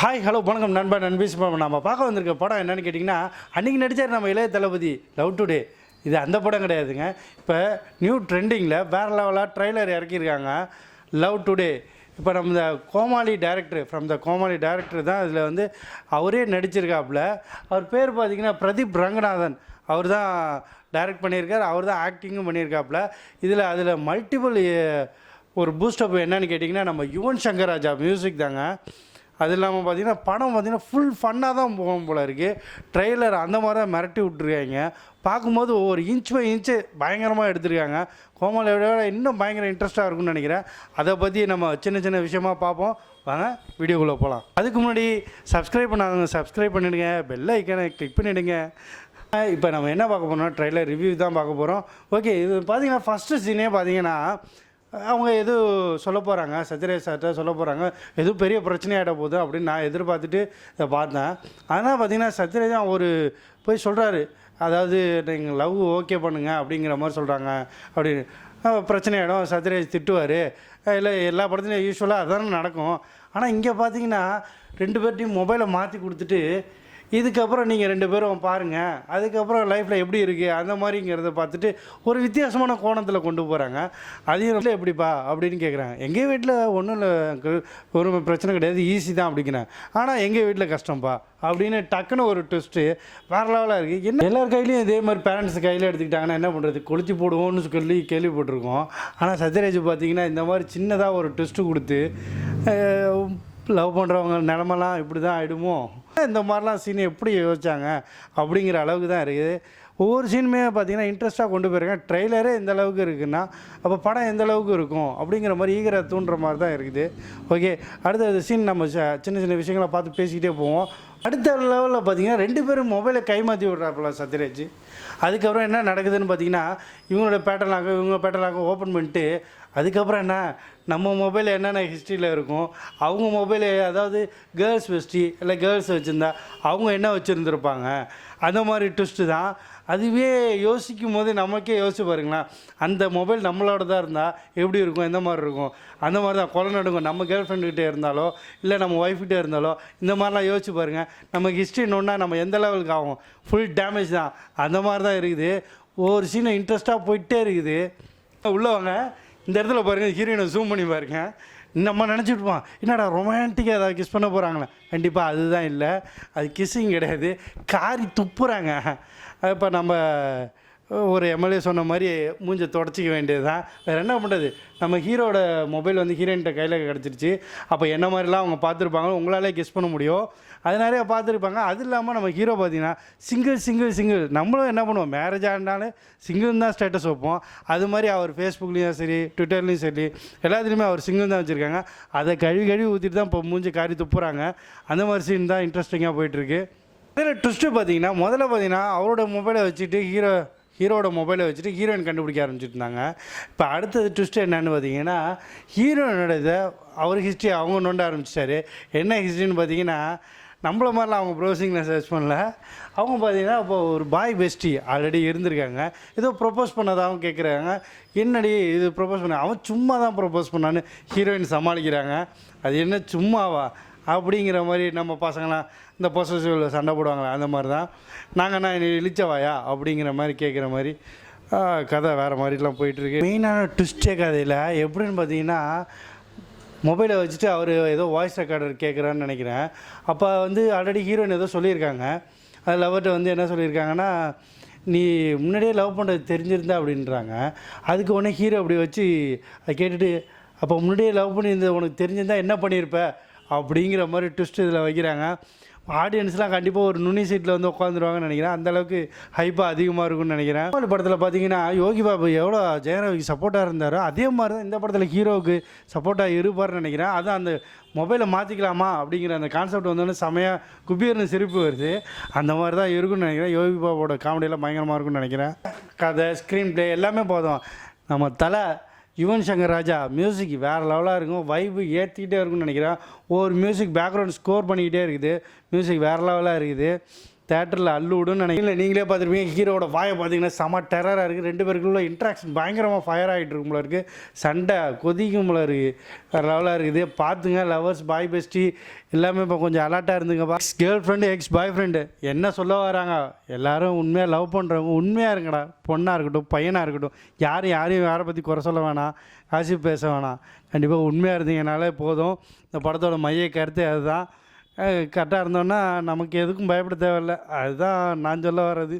Hi hello வணக்கம் நண்பா நண்பீஸ். நம்ம பார்க்க வந்திருக்க படம் என்னென்னு கேட்டிங்கன்னா, அன்றைக்கி நடித்தார் நம்ம இளைய தளபதி லவ் டுடே. இது அந்த படம் கிடையாதுங்க. இப்போ நியூ ட்ரெண்டிங்கில் வேறு லெவலாக ட்ரெய்லர் இறக்கியிருக்காங்க லவ் டுடே. இப்போ நம்ம இந்த கோமாளி டேரக்டர் கோமாளி டேரக்டர் தான் இதில் வந்து அவரே நடிச்சிருக்காப்புல. அவர் பேர் பார்த்திங்கன்னா பிரதீப் ரங்கநாதன். அவர் தான் டைரக்ட் பண்ணியிருக்கார், அவர் தான் ஆக்டிங்கும் பண்ணியிருக்காப்புல. அதில் மல்டிபிள் ஒரு பூஸ்டப் என்னென்னு கேட்டிங்கன்னா, நம்ம யுவன் சங்கர் ராஜா மியூசிக் தாங்க. அது இல்லாமல் பார்த்திங்கன்னா படம் பார்த்திங்கன்னா ஃபுல் ஃபன்னாக தான் போகும் போல் இருக்குது. ட்ரெய்லர் அந்த மாதிரி தான் மிரட்டி விட்ருக்காங்க. பார்க்கும்போது ஒவ்வொரு இன்ச் பை இன்ச்சு பயங்கரமாக எடுத்துருக்காங்க. கோமாளியோட இன்னும் பயங்கர இன்ட்ரெஸ்ட்டாக இருக்கும்னு நினைக்கிறேன். அதை பற்றி நம்ம சின்ன சின்ன விஷயமாக பார்ப்போம். வாங்க வீடியோக்குள்ளே போகலாம். அதுக்கு முன்னாடி சப்ஸ்கிரைப் பண்ணாதவங்க சப்ஸ்கிரைப் பண்ணிவிடுங்க, பெல் ஐக்கானை கிளிக் பண்ணிவிடுங்க. இப்போ நம்ம என்ன பார்க்க போகிறோம், ட்ரெய்லர் ரிவ்யூ தான் பார்க்க போகிறோம். ஓகே, இது பார்த்திங்கன்னா ஃபஸ்ட்டு சீனே பார்த்திங்கன்னா அவங்க எதுவும் சொல்ல போகிறாங்க, சத்யராஜ் சார்கிட்ட சொல்ல போகிறாங்க, எதுவும் பெரிய பிரச்சனையாகிட போகுது அப்படின்னு நான் எதிர்பார்த்துட்டு இதை பார்த்தேன். ஆனால் பார்த்திங்கன்னா சத்யராஜ் அவர் போய் சொல்கிறாரு, அதாவது நீங்கள் லவ் ஓகே பண்ணுங்கள் அப்படிங்கிற மாதிரி சொல்கிறாங்க. அப்படின்னு பிரச்சனையாயிடும், சத்யராஜ் திட்டுவார். இல்லை எல்லா படத்துலையும் யூஸ்வலாக அதுதானே நடக்கும். ஆனால் இங்கே பார்த்தீங்கன்னா 2 பேர்ட்டையும் மொபைலை மாற்றி கொடுத்துட்டு, இதுக்கப்புறம் நீங்கள் 2 பேரும் பாருங்கள், அதுக்கப்புறம் லைஃப்பில் எப்படி இருக்குது அந்த மாதிரிங்கிறத பார்த்துட்டு ஒரு வித்தியாசமான கோணத்தில் கொண்டு போகிறாங்க. அதையும் வீட்டில் எப்படிப்பா அப்படின்னு கேட்குறாங்க. எங்கள் வீட்டில் ஒன்றும் இல்லை அங்கிள், ஒரு பிரச்சனை கிடையாது, ஈஸி தான் அப்படிங்கிறேன். ஆனால் எங்கள் வீட்டில் கஷ்டம்ப்பா அப்படின்னு டக்குன்னு ஒரு ட்விஸ்ட்டு வேறு லெவலாக இருக்குது. என்ன எல்லார் கையிலையும் இதே மாதிரி பேரண்ட்ஸ் கையில் எடுத்துக்கிட்டாங்கன்னா என்ன பண்ணுறது, கொளுத்தி போடுவோம்னு சொல்லி கேள்விப்பட்டிருக்கோம். ஆனால் சத்யராஜ் பார்த்திங்கன்னா இந்த மாதிரி சின்னதாக ஒரு ட்விஸ்ட்டு கொடுத்து லவ் பண்ணுறவங்க நிலமெல்லாம் இப்படி தான் ஆகிடுமோ, இந்த மாதிரிலாம் சீனை எப்படி யோசிச்சாங்க அப்படிங்கிற அளவுக்கு தான் இருக்குது. ஒவ்வொரு சீனுமே பார்த்திங்கன்னா இன்ட்ரெஸ்ட்டாக கொண்டு போயிருக்காங்க. ட்ரெய்லரே இந்த அளவுக்கு இருக்குன்னா அப்போ படம் எந்த அளவுக்கு இருக்கும் அப்படிங்கிற மாதிரி ஈகரை தூண்டுற மாதிரி தான் இருக்குது. ஓகே, அடுத்த சீன் நம்ம சின்ன சின்ன விஷயங்களை பார்த்து பேசிக்கிட்டே போவோம். அடுத்த லெவலில் பார்த்திங்கன்னா 2 பேரும் மொபைலை கைமாற்றி விட்றாப்புல சத்யராஜ். அதுக்கப்புறம் என்ன நடக்குதுன்னு பார்த்திங்கன்னா, இவங்களோட பேட்டர்லாக இவங்க பேட்டர்லாக ஓப்பன் பண்ணிட்டு, அதுக்கப்புறம் என்ன நம்ம மொபைல் என்னென்ன ஹிஸ்ட்ரியில் இருக்கும், அவங்க மொபைல் அதாவது கேர்ள்ஸ் வெஸ்டி இல்லை கேர்ள்ஸ் வச்சுருந்தா அவங்க என்ன வச்சுருந்துருப்பாங்க, அந்த மாதிரி ட்விஸ்ட்டு தான். அதுவே யோசிக்கும் போது நமக்கே யோசிச்சு பாருங்களேன், அந்த மொபைல் நம்மளோட தான் இருந்தால் எப்படி இருக்கும், எந்த மாதிரி இருக்கும். அந்த மாதிரி தான் கொலை நடுங்கும். நம்ம கேர்ள் ஃப்ரெண்டுக்கிட்டே இருந்தாலோ இல்லை நம்ம ஒய்ஃப்கிட்டே இருந்தாலோ இந்த மாதிரிலாம் யோசிச்சு பாருங்கள். நமக்கு ஹிஸ்ட்ரி நோன்னா நம்ம எந்த லெவலுக்கு ஆகும், ஃபுல் டேமேஜ் தான். அந்த மாதிரி தான் இருக்குது. ஒவ்வொரு சீனை இன்ட்ரெஸ்ட்டாக போயிட்டே இருக்குது. உள்ளவங்க இந்த இடத்துல பாருங்கள், ஹீரோயினை ஜூம் பண்ணி பாருங்க. நம்ம நினச்சிட்ருப்போம் என்னடா ரொமான்டிக்காக ஏதாவது கிஸ் பண்ண போகிறாங்களே, கண்டிப்பாக அதுதான் இல்லை, அது கிஸ்ஸிங் கிடையாது, காரி துப்புறாங்க. இப்போ நம்ம ஒரு எம்எல்ஏ சொன்ன மாதிரி மூஞ்சை தொடச்சிக்க வேண்டியது தான், வேறு என்ன பண்ணுறது. நம்ம ஹீரோட மொபைல் வந்து ஹீரோயின்கிட்ட கையில் கிடச்சிருச்சு. அப்போ என்ன மாதிரிலாம் அவங்க பார்த்துருப்பாங்க, உங்களாலே கெஸ் பண்ண முடியும். அது நிறையா பார்த்துருப்பாங்க. அது இல்லாமல் நம்ம ஹீரோ பார்த்தீங்கன்னா சிங்கிள் நம்மளும் என்ன பண்ணுவோம், மேரேஜ் ஆனாலும் சிங்கிள் தான் ஸ்டேட்டஸ் வைப்போம். அது மாதிரி அவர் ஃபேஸ்புக்லேயும் சரி ட்விட்டர்லேயும் சரி எல்லாத்துலேயுமே அவர் சிங்கிள் தான் வச்சுருக்காங்க. அதை கழுவி ஊற்றிட்டு தான் இப்போ மூஞ்சி காரி துப்புறாங்க. அந்த மாதிரி சீன் தான் இன்ட்ரெஸ்டிங்காக போயிட்டுருக்கு. இதில் ட்விஸ்ட்டு பார்த்தீங்கன்னா முதல்ல பார்த்தீங்கன்னா அவரோட மொபைலை வச்சுட்டு ஹீரோட மொபைலை வச்சுட்டு ஹீரோயின் கண்டுபிடிக்க ஆரம்பிச்சுட்டு இருந்தாங்க. இப்போ அடுத்தது ட்விஸ்ட்டு என்னென்னு பார்த்தீங்கன்னா, ஹீரோயினோட இதை அவர் ஹிஸ்ட்ரி அவங்க நோண்ட ஆரம்பிச்சிட்டாரு. என்ன ஹிஸ்ட்ரின்னு பார்த்தீங்கன்னா, நம்மள மாதிரிலாம் அவங்க ப்ரௌசிங்கில் சர்ச் பண்ணல. அவங்க பார்த்தீங்கன்னா இப்போ ஒரு பாய் பெஸ்டி ஆல்ரெடி இருந்திருக்காங்க. ஏதோ ப்ரொப்போஸ் பண்ணதாகவும் கேட்குறாங்க. என்னடி இது ப்ரொப்போஸ் பண்ண, அவன் சும்மா தான் ப்ரொப்போஸ் பண்ணான்னு ஹீரோயின் சமாளிக்கிறாங்க. அது என்ன சும்மாவா அப்படிங்கிற மாதிரி நம்ம பசங்களாம் இந்த பொசசிவில் சண்டை போடுவாங்களே அந்த மாதிரி தான். நாங்கள் நான் இழிச்சவாயா அப்படிங்கிற மாதிரி கேட்குற மாதிரி கதை வேறு மாதிரிலாம் போயிட்டுருக்கு. மெயினான ட்விஸ்டே கதையில் எப்படின்னு பார்த்தீங்கன்னா, மொபைலை வச்சுட்டு அவர் ஏதோ வாய்ஸ் ரெக்கார்டர் கேட்குறான்னு நினைக்கிறேன். அப்போ வந்து ஆல்ரெடி ஹீரோயின் ஏதோ சொல்லியிருக்காங்க. அது லவர்கிட்ட வந்து என்ன சொல்லியிருக்காங்கன்னா, நீ முன்னாடியே லவ் பண்ணுறது தெரிஞ்சிருந்தா அப்படின்றாங்க. அதுக்கு உடனே ஹீரோ அப்படி வச்சு அதை கேட்டுட்டு, அப்போ முன்னாடியே லவ் பண்ணியிருந்தது உனக்கு தெரிஞ்சிருந்தால் என்ன பண்ணியிருப்ப அப்படிங்கிற மாதிரி ட்விஸ்ட் இதில் வைக்கிறாங்க. ஆடியன்ஸ்லாம் கண்டிப்பாக ஒரு நுனி சீட்டில் வந்து உட்காந்துருவாங்கன்னு நினைக்கிறேன். அந்தளவுக்கு ஹைப்பாக அதிகமாக இருக்கும்னு நினைக்கிறேன். படத்தில் பார்த்தீங்கன்னா யோகி பாபு எவ்வளோ ஜெயரவிக்கு சப்போர்ட்டாக இருந்தாரோ அதே மாதிரி தான் இந்த படத்தில் ஹீரோவுக்கு சப்போர்ட்டாக இருப்பார்னு நினைக்கிறேன். அதான் அந்த மொபைலை மாற்றிக்கலாமா அப்படிங்கிற அந்த கான்செப்ட் வந்தோடனே செமையாக குபீர்னு சிரிப்பு வருது. அந்த மாதிரி தான் இருக்குன்னு நினைக்கிறேன். யோகி பாபுவோட காமெடியெல்லாம் பயங்கரமாக இருக்குன்னு நினைக்கிறேன். கதை, ஸ்க்ரீன் ப்ளே எல்லாமே போதும். நம்ம தலை யுவன் சங்கர் ராஜா மியூசிக் வேறு லெவலாக இருக்கும். வைப்பு ஏற்றிக்கிட்டே இருக்குன்னு நினைக்கிறேன். ஒவ்வொரு மியூசிக் பேக்ரவுண்ட் ஸ்கோர் பண்ணிக்கிட்டே இருக்குது. மியூசிக் வேறு லெவலாக இருக்குது. தேட்டரில் அள்ளு விடுன்னு நினைக்கல. நீங்களே பார்த்துருப்பீங்க, ஹீரோட வாயை பார்த்தீங்கன்னா செம டெரராக இருக்குது. 2 பேருக்குள்ள இன்ட்ராக்ஷன் பயங்கரமாக ஃபயர் ஆகிட்டு இருக்கும் போல இருக்குது. சண்டை கொதிக்கும் போல இருக்குது. வேறு லெவலாக இருக்குது. பார்த்துங்க லவர்ஸ் பாய் பெஸ்டி எல்லாமே இப்போ கொஞ்சம் அலர்ட்டாக இருந்துங்கப்பா. Girl friend ex boy friend என்ன சொல்ல வராங்க, எல்லோரும் உண்மையாக லவ் பண்ணுறவங்க உண்மையாக இருங்கடா. பொண்ணாக இருக்கட்டும் பையனாக இருக்கட்டும், யாரையும் யாரை பற்றி குறை சொல்ல வேணாம், காசு பேச வேணாம். கண்டிப்பாக உண்மையாக இருந்தீங்கனாலே போதும். இந்த படத்தோட மைய கருத்து அதுதான். கரெக்டாக இருந்தோன்னா நமக்கு எதுக்கும் பயப்பட தேவையில்லை. அதுதான் நான் சொல்ல வர்றது.